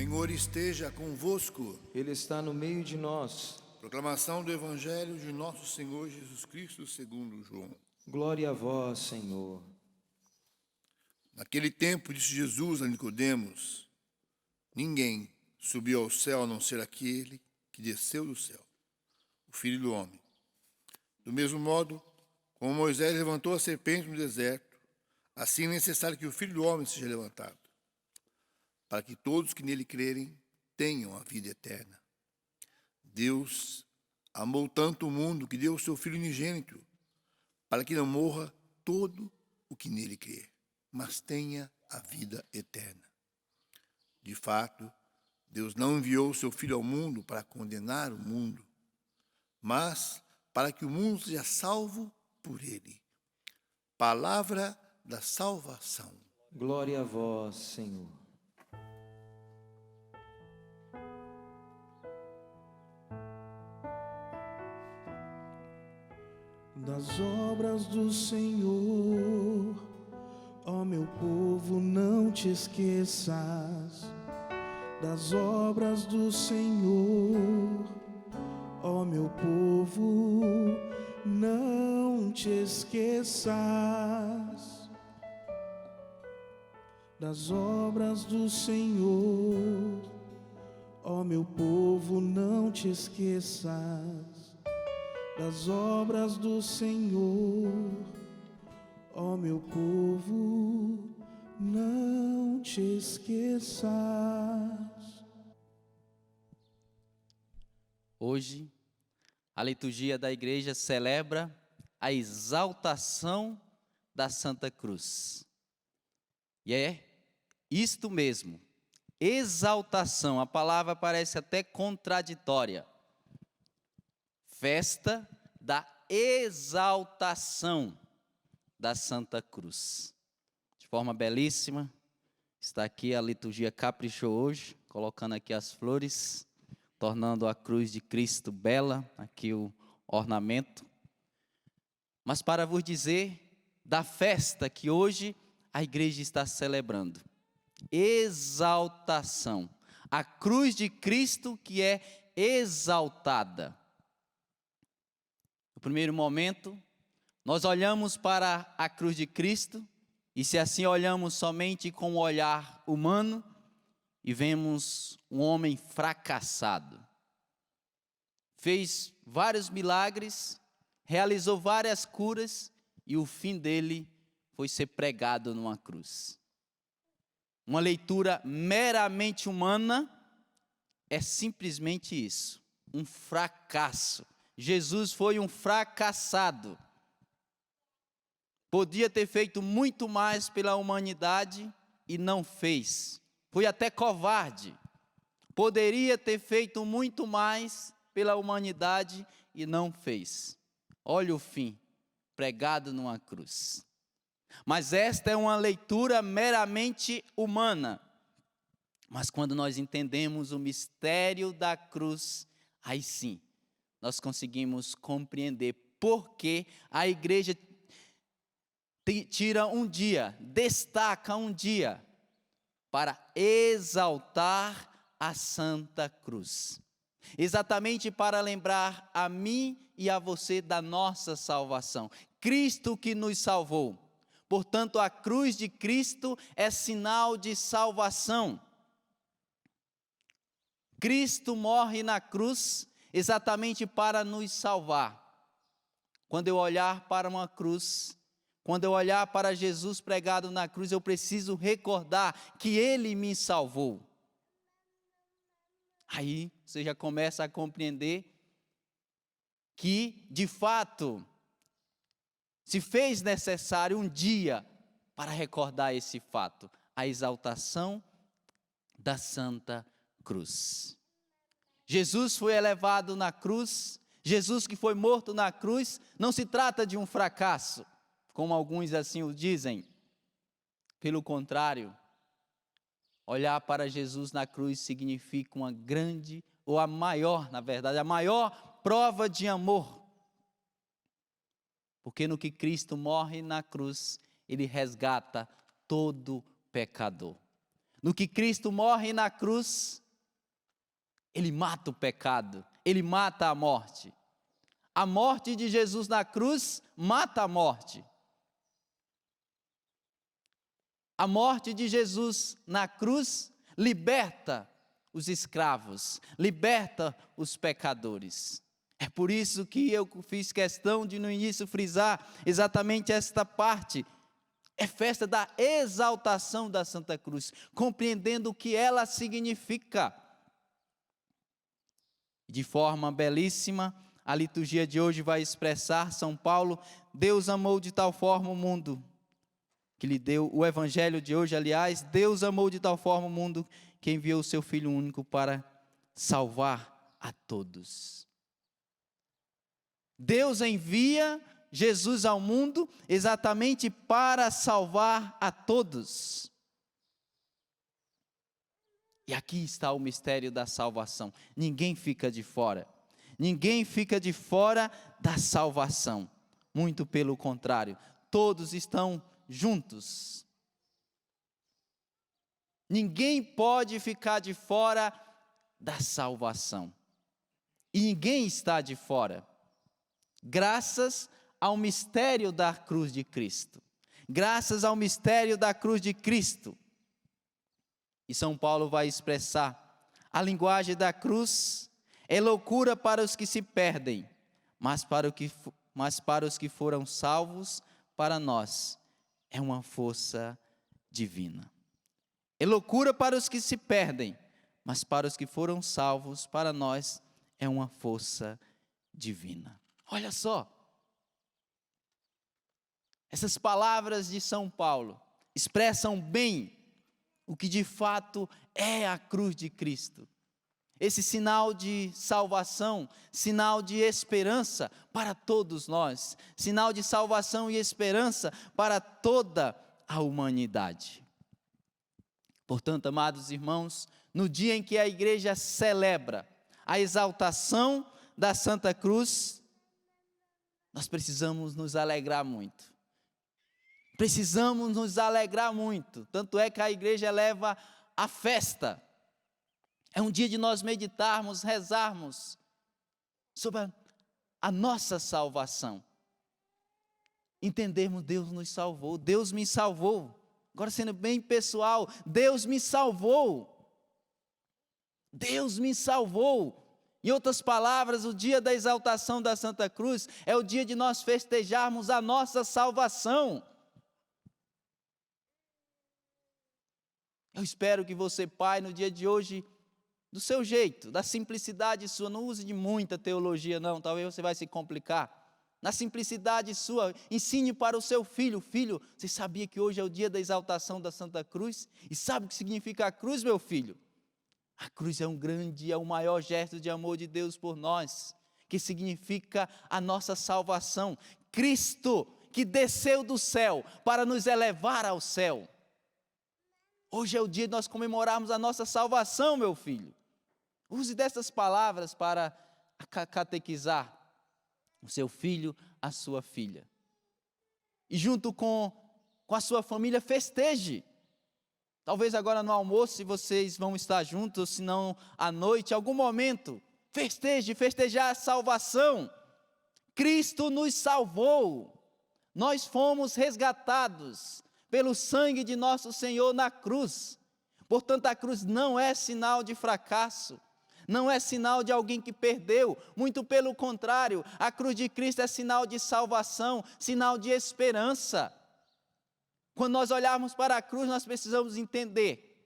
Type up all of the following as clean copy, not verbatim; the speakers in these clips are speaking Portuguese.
Senhor esteja convosco. Ele está no meio de nós. Proclamação do Evangelho de nosso Senhor Jesus Cristo segundo João. Glória a vós, Senhor. Naquele tempo disse Jesus a Nicodemos: ninguém subiu ao céu a não ser aquele que desceu do céu, o Filho do Homem. Do mesmo modo, como Moisés levantou a serpente no deserto, assim é necessário que o Filho do Homem seja levantado, para que todos que nele crerem tenham a vida eterna. Deus amou tanto o mundo que deu o seu Filho unigênito, para que não morra todo o que nele crer, mas tenha a vida eterna. De fato, Deus não enviou o seu Filho ao mundo para condenar o mundo, mas para que o mundo seja salvo por ele. Palavra da salvação. Glória a vós, Senhor. Das obras do Senhor, ó meu povo, não te esqueças. Das obras do Senhor, ó meu povo, não te esqueças. Das obras do Senhor, ó meu povo, não te esqueças. Das obras do Senhor, ó meu povo, não te esqueças. Hoje, a liturgia da igreja celebra a exaltação da Santa Cruz. E é isto mesmo, exaltação, a palavra parece até contraditória. Festa da exaltação da Santa Cruz. De forma belíssima, está aqui a liturgia caprichou hoje, colocando aqui as flores, tornando a cruz de Cristo bela, aqui o ornamento. Mas para vos dizer da festa que hoje a igreja está celebrando. Exaltação. A cruz de Cristo que é exaltada. No primeiro momento, nós olhamos para a cruz de Cristo, e se assim olhamos somente com o olhar humano, e vemos um homem fracassado. Fez vários milagres, realizou várias curas, e o fim dele foi ser pregado numa cruz. Uma leitura meramente humana é simplesmente isso, um fracasso. Jesus foi um fracassado. Podia ter feito muito mais pela humanidade e não fez. Foi até covarde. Poderia ter feito muito mais pela humanidade e não fez. Olha o fim, pregado numa cruz. Mas esta é uma leitura meramente humana. Mas quando nós entendemos o mistério da cruz, aí sim, nós conseguimos compreender por que a igreja tira um dia, destaca um dia, para exaltar a Santa Cruz. Exatamente para lembrar a mim e a você da nossa salvação. Cristo que nos salvou. Portanto, a cruz de Cristo é sinal de salvação. Cristo morre na cruz exatamente para nos salvar. Quando eu olhar para uma cruz, quando eu olhar para Jesus pregado na cruz, eu preciso recordar que Ele me salvou. Aí você já começa a compreender que, de fato, se fez necessário um dia para recordar esse fato, a exaltação da Santa Cruz. Jesus foi elevado na cruz, Jesus que foi morto na cruz, não se trata de um fracasso, como alguns assim o dizem. Pelo contrário, olhar para Jesus na cruz significa uma grande, ou a maior, na verdade, a maior prova de amor. Porque no que Cristo morre na cruz, Ele resgata todo pecador. No que Cristo morre na cruz, Ele mata o pecado, Ele mata a morte. A morte de Jesus na cruz mata a morte. A morte de Jesus na cruz liberta os escravos, liberta os pecadores. É por isso que eu fiz questão de no início frisar exatamente esta parte. É festa da exaltação da Santa Cruz, compreendendo o que ela significa. De forma belíssima, a liturgia de hoje vai expressar São Paulo: Deus amou de tal forma o mundo, que lhe deu o evangelho de hoje, aliás, Deus amou de tal forma o mundo, que enviou o seu Filho único para salvar a todos. Deus envia Jesus ao mundo exatamente para salvar a todos. E aqui está o mistério da salvação. Ninguém fica de fora. Ninguém fica de fora da salvação. Muito pelo contrário, todos estão juntos. Ninguém pode ficar de fora da salvação. E ninguém está de fora. Graças ao mistério da cruz de Cristo. Graças ao mistério da cruz de Cristo. E São Paulo vai expressar: a linguagem da cruz é loucura para os que se perdem, mas para os que foram salvos, para nós, é uma força divina. É loucura para os que se perdem, mas para os que foram salvos, para nós, é uma força divina. Olha só, essas palavras de São Paulo expressam bem o que de fato é a cruz de Cristo. Esse sinal de salvação, sinal de esperança para todos nós, sinal de salvação e esperança para toda a humanidade. Portanto, amados irmãos, no dia em que a igreja celebra a exaltação da Santa Cruz, nós precisamos nos alegrar muito. Precisamos nos alegrar muito. Tanto é que a igreja leva a festa. É um dia de nós meditarmos, rezarmos sobre a nossa salvação. Entendermos: Deus nos salvou, Deus me salvou. Agora, sendo bem pessoal, Deus me salvou. Deus me salvou. Em outras palavras, o dia da exaltação da Santa Cruz é o dia de nós festejarmos a nossa salvação. Eu espero que você, pai, no dia de hoje, do seu jeito, da simplicidade sua, não use de muita teologia não, talvez você vai se complicar. Na simplicidade sua, ensine para o seu filho: filho, você sabia que hoje é o dia da exaltação da Santa Cruz? E sabe o que significa a cruz, meu filho? A cruz é é o maior gesto de amor de Deus por nós, que significa a nossa salvação. Cristo, que desceu do céu para nos elevar ao céu. Hoje é o dia de nós comemorarmos a nossa salvação, meu filho. Use dessas palavras para catequizar o seu filho, a sua filha. E junto com a sua família, festeje. Talvez agora no almoço, se vocês vão estar juntos, ou se não à noite, algum momento, festejar a salvação. Cristo nos salvou. Nós fomos resgatados pelo sangue de nosso Senhor na cruz. Portanto, a cruz não é sinal de fracasso, não é sinal de alguém que perdeu, muito pelo contrário, a cruz de Cristo é sinal de salvação, sinal de esperança. Quando nós olharmos para a cruz, nós precisamos entender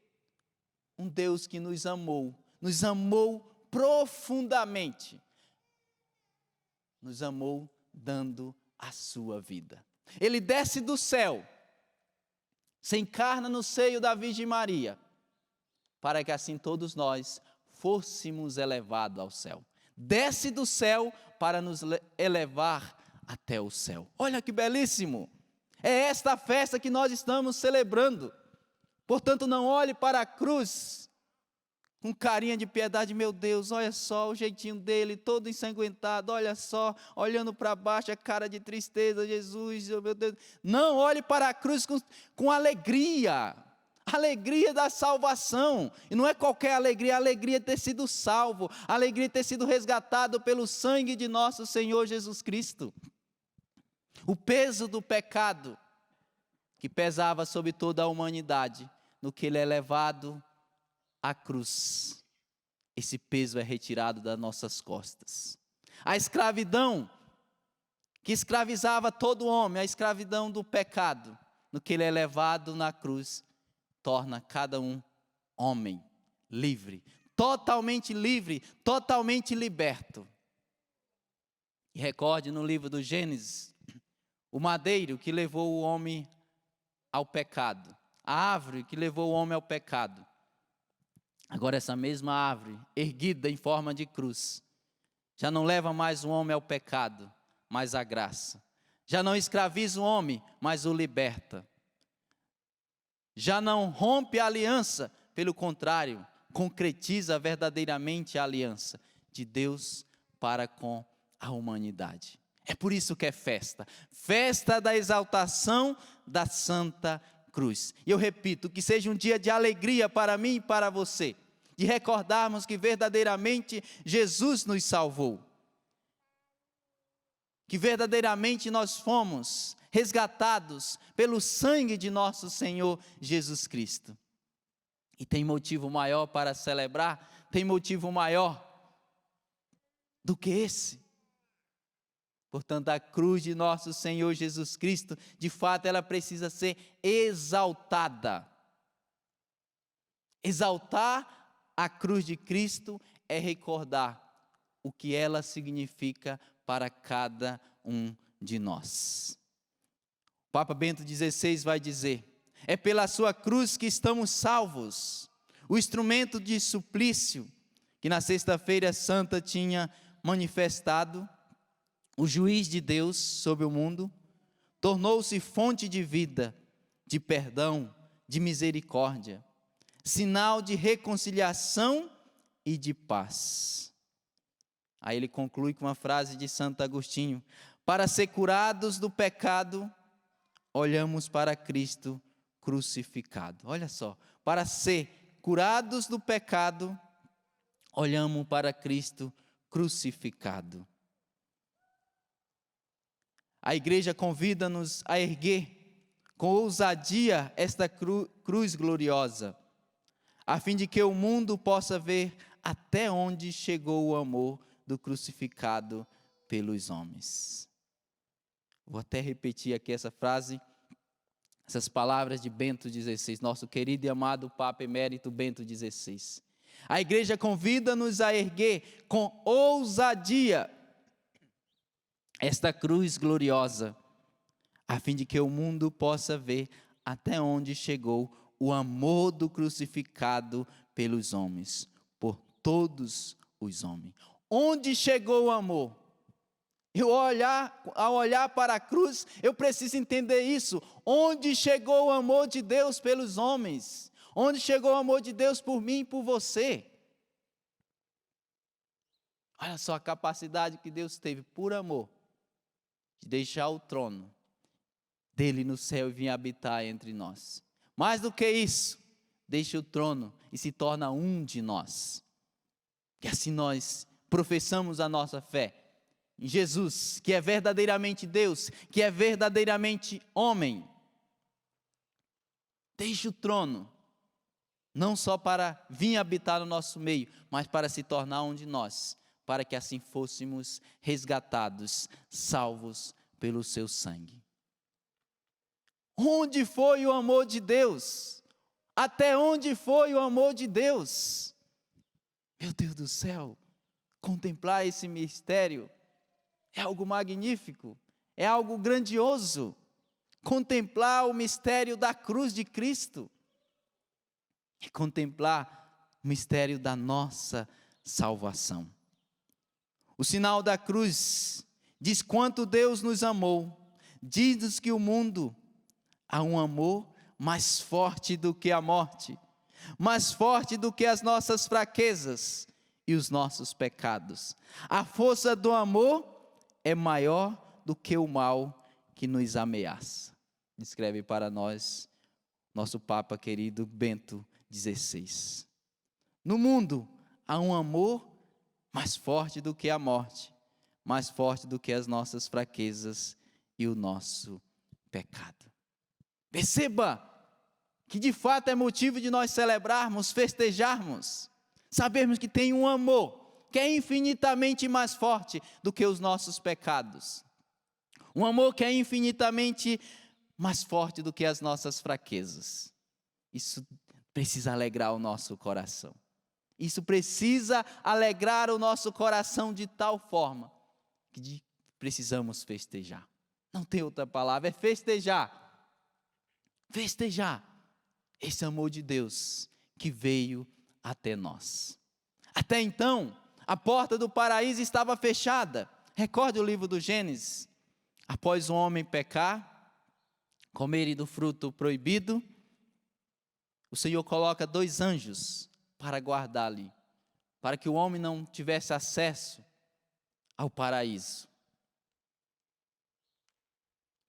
um Deus que nos amou profundamente, nos amou dando a sua vida. Ele desce do céu, se encarna no seio da Virgem Maria, para que assim todos nós fôssemos elevados ao céu. Desce do céu para nos elevar até o céu. Olha que belíssimo! É esta festa que nós estamos celebrando. Portanto, não olhe para a cruz com carinha de piedade: meu Deus, olha só o jeitinho dele, todo ensanguentado, olha só, olhando para baixo, a cara de tristeza, Jesus, oh meu Deus. Não, olhe para a cruz com alegria. Alegria da salvação. E não é qualquer alegria, a alegria de ter sido salvo, a alegria de ter sido resgatado pelo sangue de nosso Senhor Jesus Cristo. O peso do pecado que pesava sobre toda a humanidade, no que ele é levado à cruz, esse peso é retirado das nossas costas. A escravidão que escravizava todo homem, a escravidão do pecado, no que ele é levado na cruz, torna cada um homem livre, totalmente liberto. E recorde no livro do Gênesis, o madeiro que levou o homem ao pecado, a árvore que levou o homem ao pecado. Agora essa mesma árvore, erguida em forma de cruz, já não leva mais o homem ao pecado, mas à graça. Já não escraviza o homem, mas o liberta. Já não rompe a aliança, pelo contrário, concretiza verdadeiramente a aliança de Deus para com a humanidade. É por isso que é festa, festa da exaltação da Santa Cruz. E eu repito, que seja um dia de alegria para mim e para você, de recordarmos que verdadeiramente Jesus nos salvou, que verdadeiramente nós fomos resgatados pelo sangue de nosso Senhor Jesus Cristo. E tem motivo maior para celebrar, tem motivo maior do que esse. Portanto, a cruz de nosso Senhor Jesus Cristo, de fato, ela precisa ser exaltada. Exaltar a cruz de Cristo é recordar o que ela significa para cada um de nós. O Papa Bento XVI vai dizer: é pela sua cruz que estamos salvos. O instrumento de suplício que na sexta-feira santa tinha manifestado o juiz de Deus sobre o mundo, tornou-se fonte de vida, de perdão, de misericórdia, sinal de reconciliação e de paz. Aí ele conclui com uma frase de Santo Agostinho: para ser curados do pecado, olhamos para Cristo crucificado. Olha só, para ser curados do pecado, olhamos para Cristo crucificado. A igreja convida-nos a erguer com ousadia esta cruz gloriosa, a fim de que o mundo possa ver até onde chegou o amor do crucificado pelos homens. Vou até repetir aqui essa frase, essas palavras de Bento XVI, nosso querido e amado Papa Emérito Bento XVI. A igreja convida-nos a erguer com ousadia esta cruz gloriosa, a fim de que o mundo possa ver até onde chegou o amor do crucificado pelos homens, por todos os homens. Onde chegou o amor? Ao olhar para a cruz, eu preciso entender isso. Onde chegou o amor de Deus pelos homens? Onde chegou o amor de Deus por mim e por você? Olha só a capacidade que Deus teve, por amor, de deixar o trono dele no céu e vir habitar entre nós. Mais do que isso, deixa o trono e se torna um de nós. E assim nós professamos a nossa fé em Jesus, que é verdadeiramente Deus, que é verdadeiramente homem. Deixa o trono, não só para vir habitar no nosso meio, mas para se tornar um de nós, para que assim fôssemos resgatados, salvos pelo seu sangue. Onde foi o amor de Deus? Até onde foi o amor de Deus? Meu Deus do céu, contemplar esse mistério é algo magnífico, é algo grandioso. Contemplar o mistério da cruz de Cristo e contemplar o mistério da nossa salvação. O sinal da cruz diz quanto Deus nos amou. Diz-nos que o mundo há um amor mais forte do que a morte, mais forte do que as nossas fraquezas e os nossos pecados. A força do amor é maior do que o mal que nos ameaça. Descreve para nós nosso Papa querido Bento XVI. No mundo há um amor mais forte do que a morte, mais forte do que as nossas fraquezas e o nosso pecado. Perceba que de fato é motivo de nós celebrarmos, festejarmos, sabermos que tem um amor que é infinitamente mais forte do que os nossos pecados. Um amor que é infinitamente mais forte do que as nossas fraquezas. Isso precisa alegrar o nosso coração. Isso precisa alegrar o nosso coração de tal forma que precisamos festejar. Não tem outra palavra, é festejar. Festejar esse amor de Deus que veio até nós. Até então, a porta do paraíso estava fechada. Recorde o livro do Gênesis. Após o homem pecar, comer do fruto proibido, o Senhor coloca 2 anjos para guardar ali, para que o homem não tivesse acesso ao paraíso.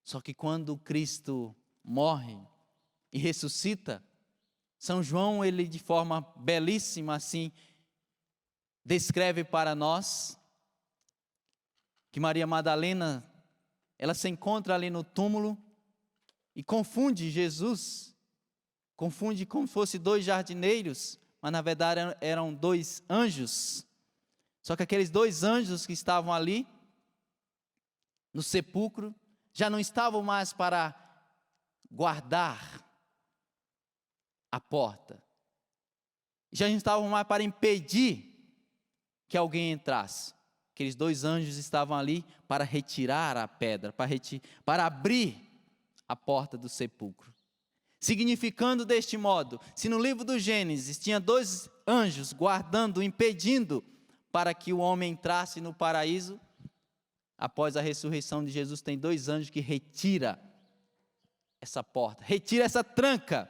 Só que quando Cristo morre e ressuscita, São João, ele de forma belíssima assim, descreve para nós que Maria Madalena, ela se encontra ali no túmulo e confunde Jesus, confunde como se fosse 2 jardineiros, mas na verdade eram 2 anjos. Só que aqueles 2 anjos que estavam ali no sepulcro já não estavam mais para guardar a porta, já não estavam mais para impedir que alguém entrasse. Aqueles 2 anjos estavam ali para retirar a pedra, para abrir a porta do sepulcro. Significando deste modo, se no livro do Gênesis tinha 2 anjos guardando, impedindo para que o homem entrasse no paraíso, após a ressurreição de Jesus tem 2 anjos que retira essa porta, retira essa tranca,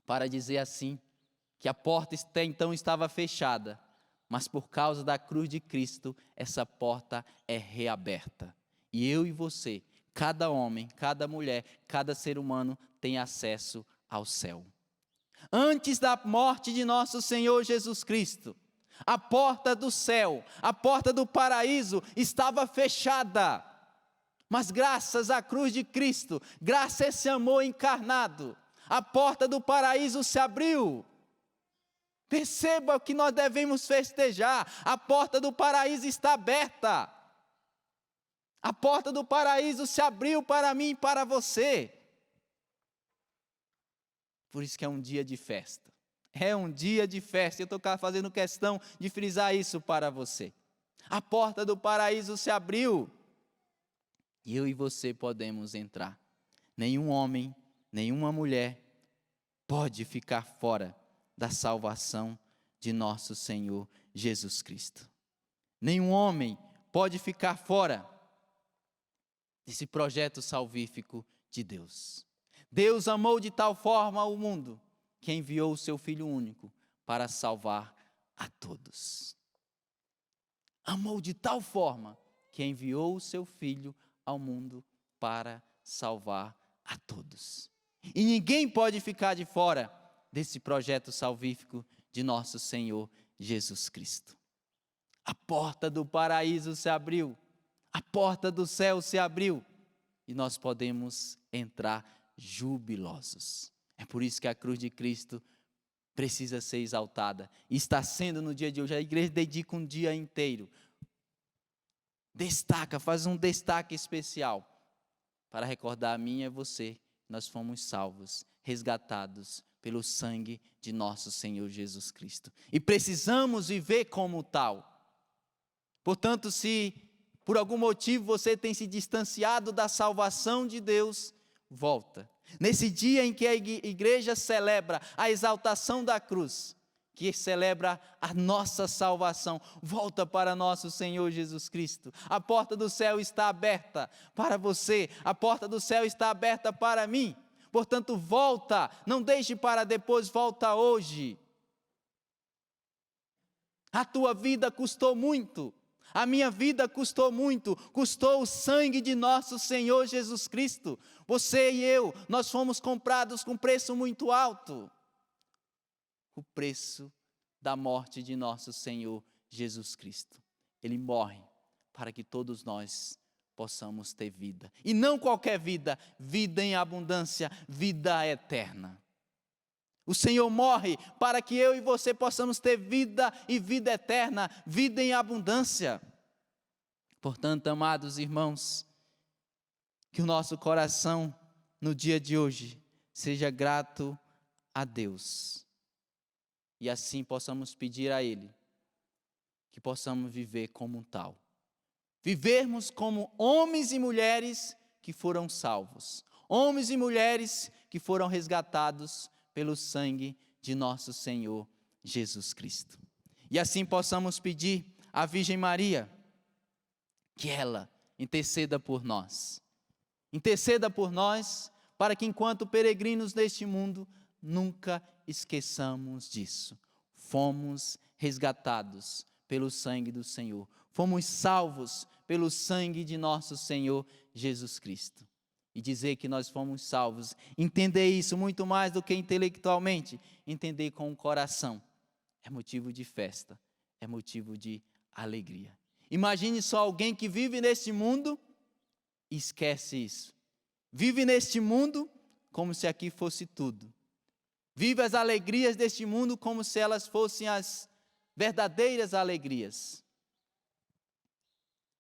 para dizer assim, que a porta até então estava fechada, mas por causa da cruz de Cristo, essa porta é reaberta. E eu e você, cada homem, cada mulher, cada ser humano tem acesso ao céu. Antes da morte de nosso Senhor Jesus Cristo, a porta do céu, a porta do paraíso estava fechada. Mas graças à cruz de Cristo, graças a esse amor encarnado, a porta do paraíso se abriu. Perceba que nós devemos festejar, a porta do paraíso está aberta. A porta do paraíso se abriu para mim e para você. Por isso que é um dia de festa. É um dia de festa. Eu estou fazendo questão de frisar isso para você. A porta do paraíso se abriu. E eu e você podemos entrar. Nenhum homem, nenhuma mulher pode ficar fora da salvação de nosso Senhor Jesus Cristo. Nenhum homem pode ficar fora desse projeto salvífico de Deus. Deus amou de tal forma o mundo que enviou o seu Filho único para salvar a todos. Amou de tal forma que enviou o seu Filho ao mundo para salvar a todos. E ninguém pode ficar de fora desse projeto salvífico de nosso Senhor Jesus Cristo. A porta do paraíso se abriu. A porta do céu se abriu e nós podemos entrar jubilosos. É por isso que a cruz de Cristo precisa ser exaltada. E está sendo no dia de hoje. A igreja dedica um dia inteiro. Destaca, faz um destaque especial para recordar a mim e a você. Nós fomos salvos, resgatados pelo sangue de nosso Senhor Jesus Cristo. E precisamos viver como tal. Portanto, se por algum motivo você tem se distanciado da salvação de Deus, volta. Nesse dia em que a igreja celebra a exaltação da cruz, que celebra a nossa salvação, volta para nosso Senhor Jesus Cristo. A porta do céu está aberta para você, a porta do céu está aberta para mim. Portanto, volta, não deixe para depois, volta hoje. A tua vida custou muito. A minha vida custou muito, custou o sangue de nosso Senhor Jesus Cristo. Você e eu, nós fomos comprados com preço muito alto. O preço da morte de nosso Senhor Jesus Cristo. Ele morre para que todos nós possamos ter vida. E não qualquer vida, vida em abundância, vida eterna. O Senhor morre para que eu e você possamos ter vida e vida eterna, vida em abundância. Portanto, amados irmãos, que o nosso coração no dia de hoje seja grato a Deus. E assim possamos pedir a Ele que possamos viver como um tal. Vivermos como homens e mulheres que foram salvos. Homens e mulheres que foram resgatados pelo sangue de nosso Senhor Jesus Cristo. E assim possamos pedir à Virgem Maria que ela interceda por nós. Interceda por nós para que enquanto peregrinos neste mundo, nunca esqueçamos disso. Fomos resgatados pelo sangue do Senhor. Fomos salvos pelo sangue de nosso Senhor Jesus Cristo. E dizer que nós fomos salvos, entender isso muito mais do que intelectualmente, entender com o coração, é motivo de festa, é motivo de alegria. Imagine só alguém que vive neste mundo e esquece isso. Vive neste mundo como se aqui fosse tudo. Vive as alegrias deste mundo como se elas fossem as verdadeiras alegrias.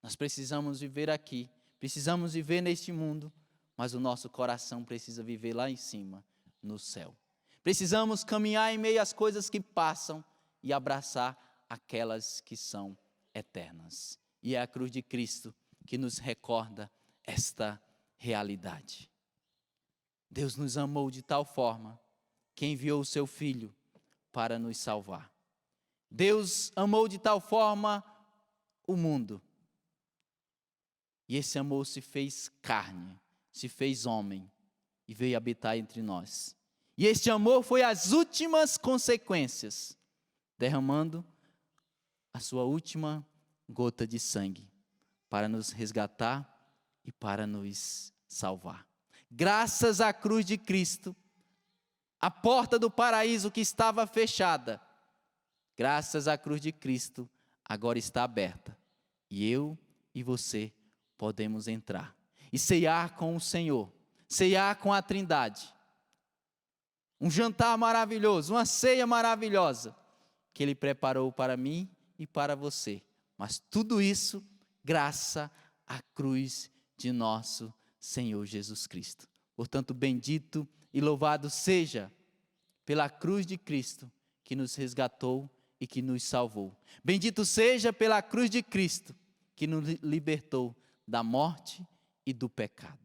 Nós precisamos viver aqui, precisamos viver neste mundo, mas o nosso coração precisa viver lá em cima, no céu. Precisamos caminhar em meio às coisas que passam e abraçar aquelas que são eternas. E é a cruz de Cristo que nos recorda esta realidade. Deus nos amou de tal forma que enviou o seu Filho para nos salvar. Deus amou de tal forma o mundo. E esse amor se fez carne, se fez homem e veio habitar entre nós. E este amor foi as últimas consequências, derramando a sua última gota de sangue para nos resgatar e para nos salvar. Graças à cruz de Cristo, a porta do paraíso que estava fechada, graças à cruz de Cristo, agora está aberta. E eu e você podemos entrar e ceiar com o Senhor, ceiar com a Trindade. Um jantar maravilhoso, uma ceia maravilhosa que Ele preparou para mim e para você. Mas tudo isso graças à cruz de nosso Senhor Jesus Cristo. Portanto, bendito e louvado seja pela cruz de Cristo que nos resgatou e que nos salvou. Bendito seja pela cruz de Cristo que nos libertou da morte e do pecado.